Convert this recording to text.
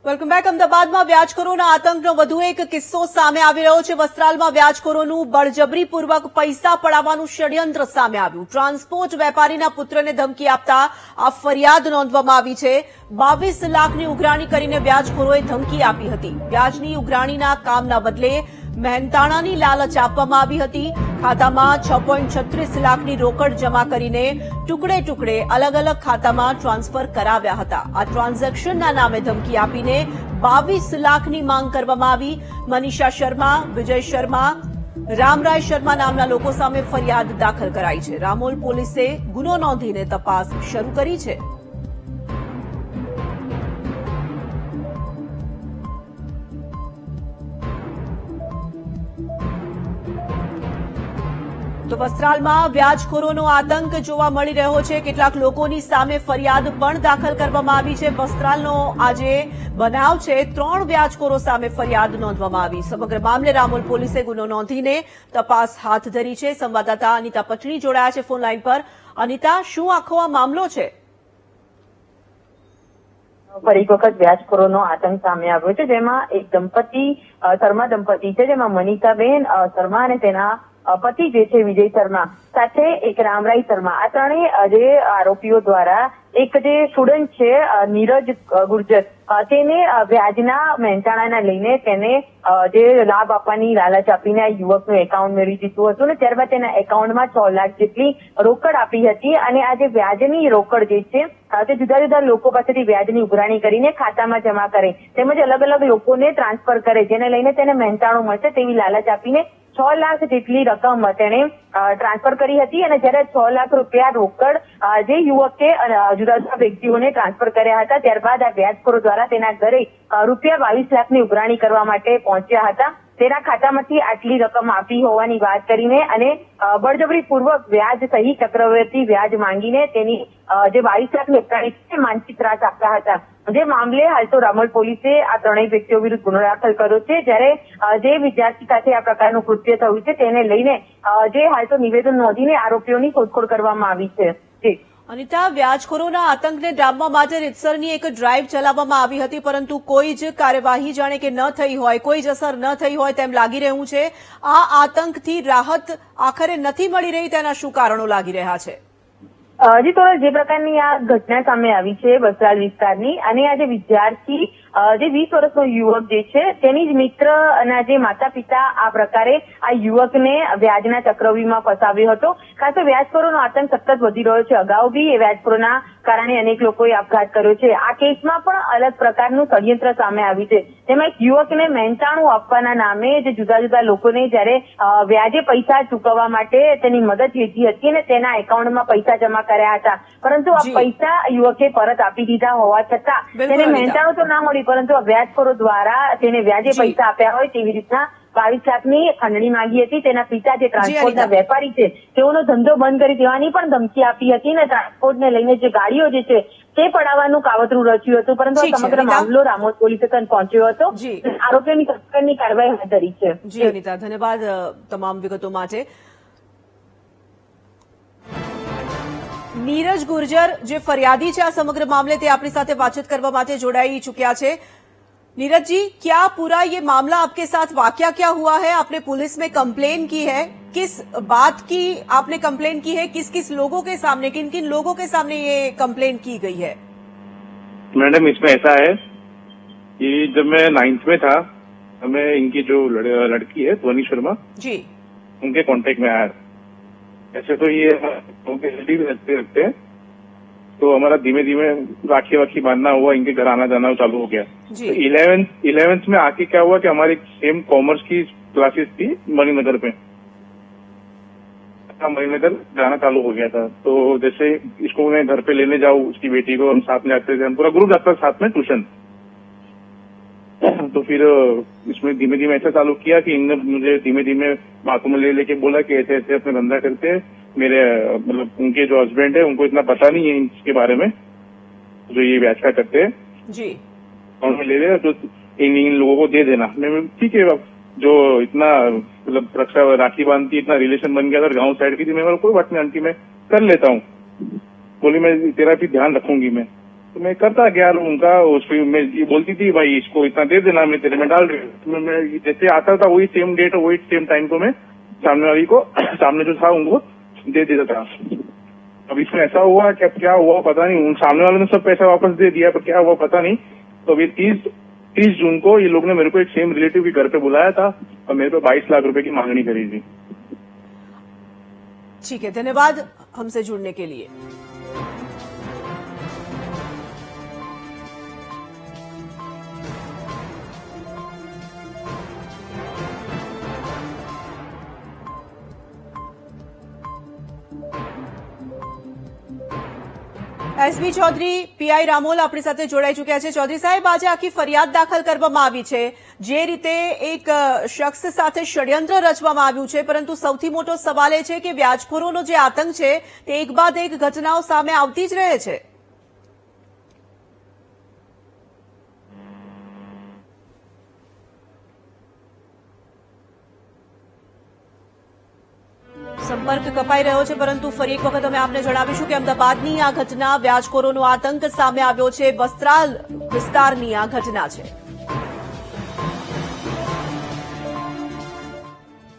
Welcome back. અમદાવાદમાં વ્યાજખોરોના આતંકનો વધુ એક કિસ્સો સામે આવી રહ્યો છે। વસ્ત્રાલમાં વ્યાજખોરોનું બળજબરીપૂર્વક પૈસા પડાવવાનું ષડયંત્ર સામે આવ્યું। ટ્રાન્સપોર્ટ વેપારીના પુત્રને ધમકી આપતા આ ફરિયાદ નોંધવામાં આવી છે। 22 લાખની ઉઘરાણી કરીને વ્યાજખોરોએ ધમકી આપી હતી। વ્યાજની ઉઘરાણીના કામના બદલે મહેનતાણાની લાલચ આપવામાં આવી હતી। ખાતામાં 6.36 લાખની રોકડ જમા કરીને ટુકડે ટુકડે અલગ અલગ ખાતામાં ટ્રાન્સફર કરાવ્યા હતા। આ ટ્રાન્ઝેક્શનના નામે ધમકી આપીને 22 લાખની માંગ કરવામાં આવી। મનીષા શર્મા, વિજય શર્મા, રામરાય શર્મા નામના લોકો સામે ફરિયાદ દાખલ કરાઈ છે। રામોલ પોલીસે ગુનો નોંધીને તપાસ શરૂ કરી છે। તો વસ્ત્રાલમાં વ્યાજખોરોનો આતંક જોવા મળી રહ્યો છે। કેટલાક લોકોની સામે ફરિયાદ પણ દાખલ કરવામાં આવી છે। વસ્ત્રાલનો આજે બનાવ છે। 3 વ્યાજખોરો સામે ફરિયાદ નોંધવામાં આવી। સમગ્ર મામલે રામોલ પોલીસે ગુનો નોંધીને તપાસ હાથ ધરી છે। સંવાદદાતા અનિતા પટણી જોડાયા છે ફોન લાઈન પર। અનિતા, શું આખો આ મામલો છે? ફરી એક વખત વ્યાજખોરોનો આતંક સામે આવ્યો છે, જેમાં એક દંપતી, શર્મા દંપતી છે, જેમાં મનીષાબેન શર્મા અને તેના પતિ જે છે વિજય શર્મા સાથે એક રામરાય શર્મા, આ ત્રણેય જે આરોપીઓ દ્વારા એક જે સ્ટુડન્ટ છે નીરજ ગુર્જર, તેને વ્યાજના મહેનતાણાના લઈને તેને જે લાભ આપવાની લાલચ આપીને આ યુવકનું એકાઉન્ટ મેળવી દીધું હતું ને ત્યારબાદ તેના એકાઉન્ટમાં 6 લાખ જેટલી રોકડ આપી હતી। અને આ જે વ્યાજની રોકડ જે છે તે જુદા જુદા લોકો પાસેથી વ્યાજની ઉઘરાણી કરીને ખાતામાં જમા કરે તેમજ અલગ અલગ લોકોને ટ્રાન્સફર કરે, જેને લઈને તેને મહેનતાણું મળશે તેવી લાલચ આપીને 6 લાખ જેટલી રકમ તેને ટ્રાન્સફર કરી હતી। અને જ્યારે 6 લાખ રૂપિયા રોકડ જે યુવકે જુદા જુદા વ્યક્તિઓને ટ્રાન્સફર કર્યા હતા, ત્યારબાદ આ વ્યાજખોરો દ્વારા તેના ઘરે રૂપિયા 22 લાખની ઉઘરાણી કરવા માટે પહોંચ્યા હતા। તેના ખાતામાંથી આટલી રકમ આપી હોવાની વાત કરીને અને બળજબરીપૂર્વક વ્યાજ સહિત ચક્રવર્તી વ્યાજ માંગીને તેની જે 22 લાખની ઉઘરાણી છે માનસિક ત્રાસ આપતા હતા। જે મામલે હાલ તો રામોલ પોલીસે આ ત્રણેય વ્યક્તિઓ વિરુદ્ધ ગુનો દાખલ કર્યો છે। જ્યારે જે વિદ્યાર્થી સાથે આ પ્રકારનું કૃત્ય થયું છે તેને લઈને જે હાલ તો નિવેદન નોંધીને આરોપીઓની શોધખોળ કરવામાં આવી છે। અનિતા, વ્યાજખોરોના આતંકને ડામવા માટે રીતસરની એક ડ્રાઈવ ચલાવવામાં આવી હતી, પરંતુ કોઈ જ કાર્યવાહી જાણે કે ન થઈ હોય, કોઈ જ અસર ન થઈ હોય તેમ લાગી રહ્યું છે। આ આતંકથી રાહત આખરે નથી મળી રહી, તેના શું કારણો લાગી રહ્યા છે? જી તો જે પ્રકારની આ ઘટના સામે આવી છે વસ્ત્રાલ વિસ્તારની, અને આ જે વિદ્યાર્થી જે 20 વર્ષનો યુવક જે છે તેની જ મિત્ર અને જે માતા પિતા આ પ્રકારે આ યુવકને વ્યાજના ચક્રવ્યૂહમાં ફસાવ્યો હતો। ખાસ તો વ્યાજખોરોનો આતંક સતત વધી રહ્યો છે। અગાઉ બી એ વ્યાજખોરોના કારણે અનેક લોકોએ આપઘાત કર્યો છે। આ કેસમાં પણ અલગ પ્રકારનું ષડયંત્ર સામે આવ્યું છે, જેમાં એક યુવકને મહેનતાણું આપવાના નામે જે જુદા જુદા લોકોને જ્યારે વ્યાજે પૈસા ચૂકવવા માટે તેની મદદ લીધી હતી અને તેના એકાઉન્ટમાં પૈસા જમા કર્યા હતા, પરંતુ આ પૈસા યુવકે પરત આપી દીધા હોવા છતાં તેને મહેનતાણું તો ના મળી, પરંતુ આ વ્યાજખોરો દ્વારા તેને વ્યાજે પૈસા આપ્યા હોય તેવી રીતના 22 લાખની ખંડણી માંગી હતી। તેના પિતા જે ટ્રાન્સપોર્ટના વેપારી છે તેઓનો ધંધો બંધ કરી દેવાની પણ ધમકી આપી હતી અને ટ્રાન્સપોર્ટને લઈને જે ગાડીઓ જે છે તે પડાવવાનું કાવતરું રચ્યું હતું, પરંતુ આ સમગ્ર મામલો રામોલ પોલીસ સ્ટેશન પહોંચ્યો હતો। આરોપીઓની તસ્કરની કાર્યવાહી હાથ ધરી છે। જી અનિતા, ધન્યવાદ તમામ વિગતો માટે। નીરજ ગુર્જર જે ફરિયાદી છે આ સમગ્ર મામલે, તે આપણી સાથે વાતચીત કરવા માટે જોડાઈ चुक्या છે। नीरज जी, क्या पूरा ये मामला आपके साथ वाकया क्या हुआ है? आपने पुलिस में कंप्लेन की है, किस बात की आपने कंप्लेन की है, किस किस लोगों के सामने, किन किन लोगों के सामने ये कंप्लेन की गई है? मैडम, इसमें ऐसा है कि जब मैं 9th में था, हमें इनकी जो लड़की है ध्वनि शर्मा जी, उनके कांटेक्ट में आया। ऐसे तो ये उनके रखते हैं, तो हमारा धीमे धीमे राखी वाखी बांधना हुआ, इनके घर आना जाना चालू हो गया। तो 11th में आके क्या हुआ कि हमारी सेम कॉमर्स की क्लासेस थी मणिनगर पे, मणिनगर जाना चालू हो गया था। तो जैसे इसको मैं घर पे लेने जाऊँ, उसकी बेटी को हम साथ में जाते थे, हम पूरा ग्रुप जाता था साथ में ट्यूशन। तो फिर इसमें धीमे धीमे ऐसा चालू किया कि इनने मुझे धीमे धीमे बातों में ले लेके बोला कि ऐसे ऐसे अपने धंधा करते हैं। मेरे मतलब उनके जो हस्बैंड है उनको इतना पता नहीं है इसके बारे में, जो ये व्याज का करते हैं जी, और ले लेना तो इन लोगों को दे देना। मैं ठीक है, जो इतना मतलब रक्षा राखी बांधती, इतना रिलेशन बन गया था, गाँव साइड की थी, मैं कोई बात नहीं आंटी, मैं कर लेता हूँ, बोली मैं तेरा भी ध्यान रखूंगी मैं। तो मैं करता गया उनका, उसमें मैं ये बोलती थी भाई इसको इतना दे देना, मैं तेरे में डाल रही हूँ। तो मैं जैसे आता था वही सेम डेट वही सेम टाइम को मैं सामने वाली को सामने जो था उनको दे देता था। अब इसमें ऐसा हुआ कि अब क्या हुआ पता नहीं, उन सामने वालों ने सब पैसा वापस दे दिया, पर क्या हुआ पता नहीं। तो अभी 30 जून को ये लोग ने मेरे को एक सेम रिलेटिव के घर पे बुलाया था और मेरे को 22 लाख रुपए की मांगनी करी थी। ठीक है, धन्यवाद हमसे जुड़ने के लिए। એસબી ચૌધરી, પીઆઈ રામોલ આપણી સાથે જોડાઈ ચૂક્યા છે। ચૌધરી સાહેબ, આજે આખી ફરિયાદ દાખલ કરવામાં આવી છે, જે રીતે એક શખ્સ સાથે ષડયંત્ર રચવામાં આવ્યું છે, પરંતુ સૌથી મોટો સવાલ એ છે કે વ્યાજખોરોનો જે આતંક છે તે એક બાદ એક ઘટનાઓ સામે આવતી જ રહે છે। સંપર્ક કપાઈ રહ્યો છે, પરંતુ ફરી એક વખત અમે આપને જણાવીશું કે અમદાવાદની આ ઘટના, વ્યાજખોરોનો આતંક સામે આવ્યો છે, વસ્ત્રાલ વિસ્તારની આ ઘટના છે।